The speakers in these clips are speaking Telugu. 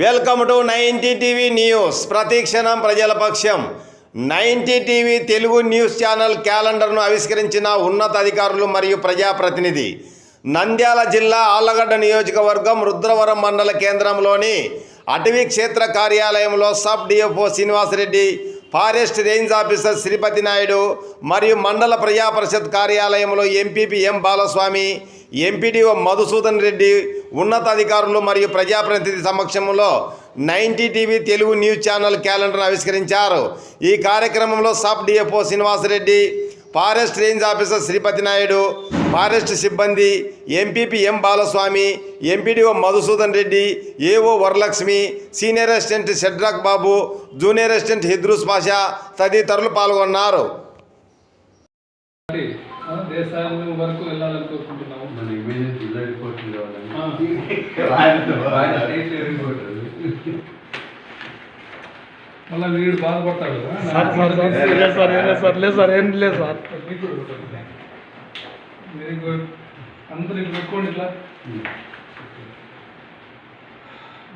Welcome to 90 TV news. ప్రతిక్షణం ప్రజల పక్షం. 90 టీవీ తెలుగు న్యూస్ ఛానల్ క్యాలెండర్ను ఆవిష్కరించిన ఉన్నతాధికారులు మరియు ప్రజాప్రతినిధి. నంద్యాల జిల్లా ఆళ్లగడ్డ నియోజకవర్గం రుద్రవరం మండల కేంద్రంలోని అటవీ క్షేత్ర కార్యాలయంలో sub DFO Srinivasareddy, forest range officer Sripathi Naidu మరియు మండల ప్రజా పరిషత్ కార్యాలయంలో MPP M Balaswamy, MPDO Madhusudan Reddy, ఉన్నతాధికారులు మరియు ప్రజాప్రతినిధి సమక్షంలో 90 టీవీ తెలుగు న్యూస్ ఛానల్ క్యాలెండర్ను ఆవిష్కరించారు. ఈ కార్యక్రమంలో sub DFO Srinivasareddy, forest range officer Sripathi Naidu, forest సిబ్బంది, MPP M Balaswamy, MPDO Madhusudan Reddy, AO Varalakshmi, senior assistant Shadrach Babu, junior assistant Hidrus Pasha తదితరులు పాల్గొన్నారు. దేశాన్ని వరకు వెళ్ళాలనుకుంటున్నాము. మళ్ళీ వీడు బాధపడతాడు. Very good. అందరూ ఇక్కడ పెట్టుకోండి. ఇట్లా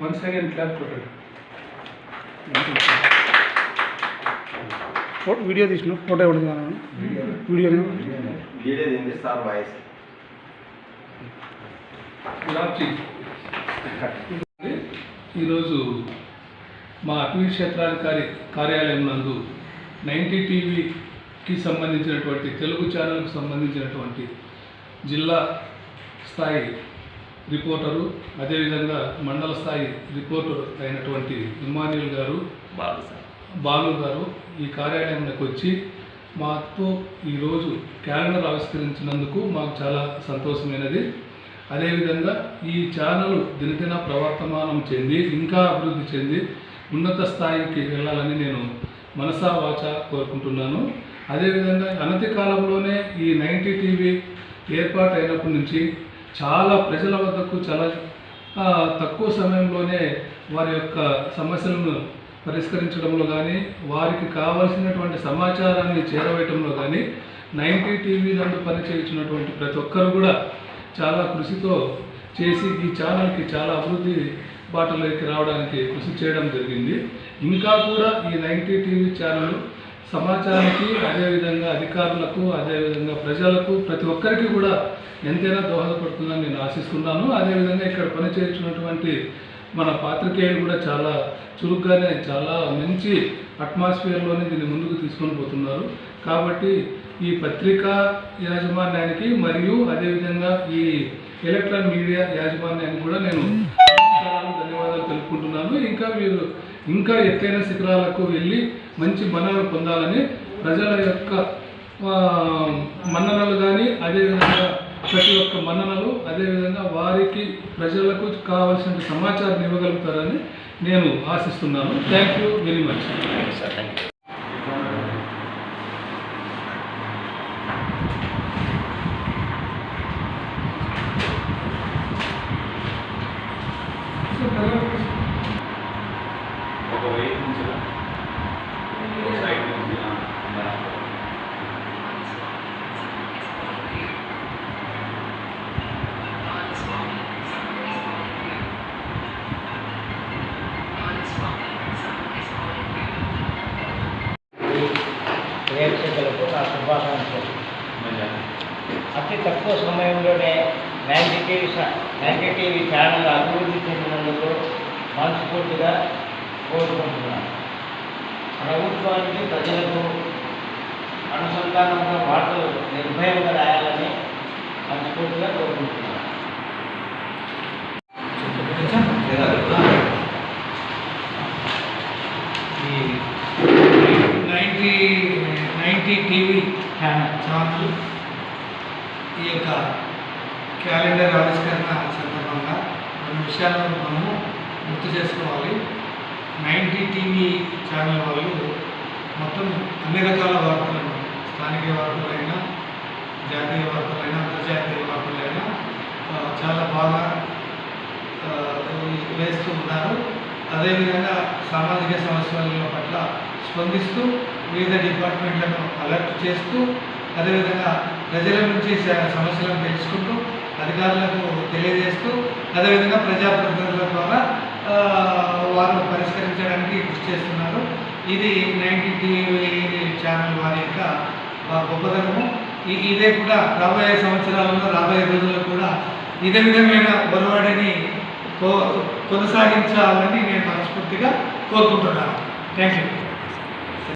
1 సెకండ్ క్లాప్ కొట్టాడు. వీడియో తీసిన ఫోటో వీడియో ఈరోజు మా అటవీ క్షేత్రాధికారి కార్యాలయం నందు 90 టీవీకి సంబంధించినటువంటి తెలుగు ఛానల్కు సంబంధించినటువంటి జిల్లా స్థాయి రిపోర్టరు, అదేవిధంగా మండల స్థాయి రిపోర్టర్ అయినటువంటి ఇమాన్యుల్ గారు, బాలు గారు ఈ కార్యాలయంలోకి వచ్చి మాతో ఈరోజు క్యాలెండర్ ఆవిష్కరించినందుకు మాకు చాలా సంతోషమైనది. అదేవిధంగా ఈ ఛానల్ దినదిన ప్రవర్తమానం చెంది ఇంకా అభివృద్ధి చెంది ఉన్నత స్థాయికి వెళ్ళాలని నేను మనసా వాచా కోరుకుంటున్నాను. అదేవిధంగా అనతి కాలంలోనే ఈ 90 టీవీ ఏర్పాటు అయినప్పటి నుంచి చాలా ప్రజల వద్దకు చాలా తక్కువ సమయంలోనే వారి యొక్క సమస్యలను పరిష్కరించడంలో కానీ, వారికి కావాల్సినటువంటి సమాచారాన్ని చేరవేయటంలో కానీ 90 టీవీ నందు పనిచేయించినటువంటి ప్రతి ఒక్కరు కూడా చాలా కృషితో చేసి ఈ ఛానల్కి చాలా అభివృద్ధి బాటలోకి రావడానికి కృషి చేయడం జరిగింది. ఇంకా కూడా ఈ 90 టీవీ ఛానల్ సమాచారానికి, అదేవిధంగా అధికారులకు, అదేవిధంగా ప్రజలకు, ప్రతి ఒక్కరికి కూడా ఎంతైనా దోహదపడుతుందని నేను ఆశిస్తున్నాను. అదేవిధంగా ఇక్కడ పనిచేస్తున్నటువంటి మన పాత్రికేయులు కూడా చాలా చురుగ్గానే చాలా మంచి అట్మాస్ఫియర్లోనే దీన్ని ముందుకు తీసుకొని పోతున్నారు. కాబట్టి ఈ పత్రికా యాజమాన్యానికి మరియు అదేవిధంగా ఈ ఎలక్ట్రానిక్ మీడియా యాజమాన్యానికి కూడా నేను ధన్యవాదాలు తెలుపుకుంటున్నాను. ఇంకా వీరు ఇంకా ఎత్తైన శిఖరాలకు వెళ్ళి మంచి మన్ననలు పొందాలని, ప్రజల యొక్క మన్ననలు కానీ, అదేవిధంగా ప్రతి ఒక్క మన్ననలు, అదేవిధంగా వారికి ప్రజలకు కావాల్సిన సమాచారం ఇవ్వగలుగుతారని నేను ఆశిస్తున్నాను. Thank you very much. ప్రేక్షకులకు నా శుభాకాంక్షలు. అతి తక్కువ సమయంలోనే 90 టీవీ ఛానల్ అభివృద్ధి చెందినందుకు మనస్ఫూర్తిగా కోరుకుంటున్నాను. ప్రభుత్వానికి, ప్రజలకు అనుసంధానంగా వార్తలు నిర్భయంగా రాయాలని మనస్ఫూర్తిగా కోరుకుంటున్నాను. ఈ 90 టీవీ ఛానల్ ఈ యొక్క క్యాలెండర్ ఆవిష్కరణ సందర్భంగా కొన్ని విషయాలను మనము గుర్తు చేసుకోవాలి. 90 టీవీ ఛానల్ వాళ్ళు మొత్తం అన్ని రకాల వార్తలను, స్థానిక వార్తలైనా, జాతీయ వార్తలైనా, అంతర్జాతీయ వార్తలైనా చాలా బాగా వేస్తూ ఉన్నారు. అదేవిధంగా సామాజిక సమస్యల పట్ల స్పందిస్తూ వివిధ డిపార్ట్మెంట్లను అలర్ట్ చేస్తూ, అదేవిధంగా ప్రజల నుంచి సమస్యలను తెలుసుకుంటూ అధికారులకు తెలియజేస్తూ, అదేవిధంగా ప్రజాప్రతినిధుల ద్వారా వారు పరిష్కరించడానికి కృషి చేస్తున్నారు. ఇది 90 టీవీ ఛానల్ వారి యొక్క గొప్పదనము. ఇదే కూడా రాబోయే సంవత్సరాలలో రాబోయే రోజుల్లో కూడా ఇదే విధమైన ఒరవడిని కొనసాగించాలని నేను మనస్ఫూర్తిగా కోరుకుంటున్నాను. Thank you.